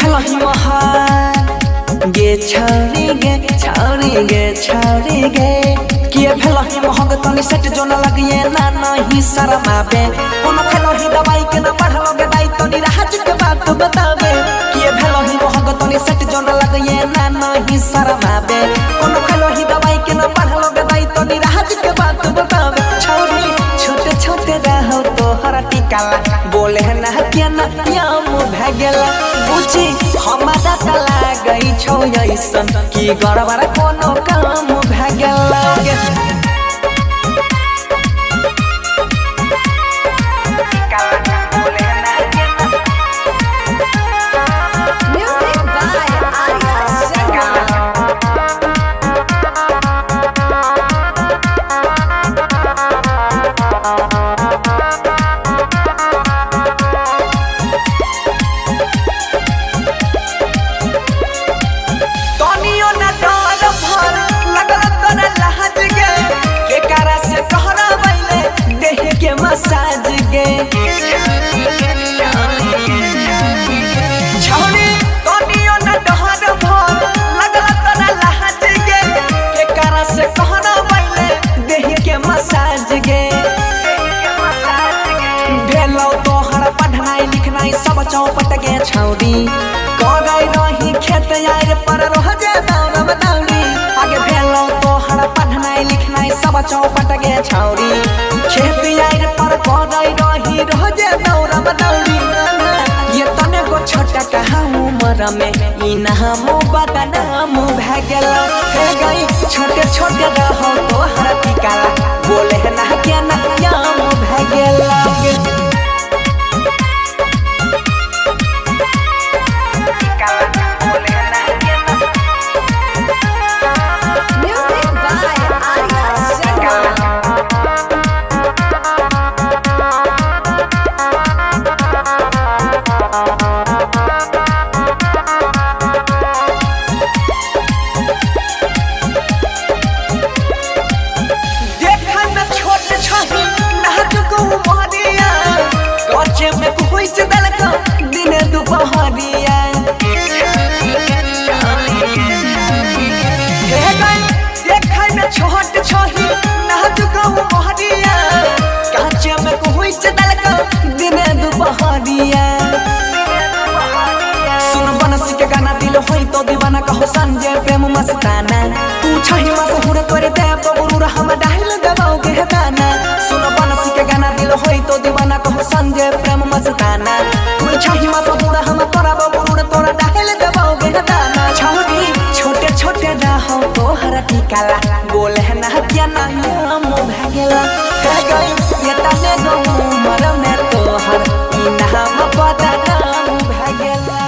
भलही महान गे छौरी गे छौरी गे छौरी गे किए भलही महग तनी सेट जो न लगिए ना नहीं शरमाबे कोनो खेलही दवाई के ना बढ़लो गे दाई तनी राज के बात बतावे किए भलही महग तनी सेट जो न लगिए ना नहीं शरमाबे कोनो खेलही दवाई के ना बढ़लो गे दाई तनी राज के बात बतावे छौरी छोटे छोटे रहो तोहरा टिकाला बोले ना के ना याम भागेला बुझी हमारा तला गई छौ ऐसन की गड़बड़ कोनो काम भागेला मसाज गे छौरी तनियो न डहर भर लगला तोरा लहज गे के करा से कहना बैले देह के मसाज गे भेलौ तोहर पढ़नाई लिखनाई सब चौपट गे छौरी करै रही खेत यार पर रोजे दौड़ब दौड़ी आगे भेलौ तोहर पढ़नाई लिखनाई सब चौपट गे छौरी खेत यार पर करै रही रोजे दौड़ब दौड़ी ये तने गो छोटा कहा उम्र में ई नाम बदनाम भए गेल हे गई छोटे छोटे रहो तोहर टिकाला बोले ना के ना याम भए गेल में कोई चदल का दिन दुपहरिया हे गई देखै में छोट छोही नाजुक मोहरिया काचे में कोई चदल का दिन दुपहरिया सुन बनसी के गाना दिल होई तो दीवाना कहो संजय प्रेम मस्ताना तू छही मास हुरे करे दे बबुरू हम डाइल गवाओगे दाना सुन बनसी के गाना दिल होई तो दीवाना कहो संजय प्रेम मस्ताना तू छही मास हुरे हम तोरा बबुरू तोरा डाइल गवाओगे दाना छौरी छोटे छोटे रहो तोहरा टिकाला बोले ना के ना नाम भागेला हे गई ये तने गो मर में तोहर ई नाम बदनाम भागेला।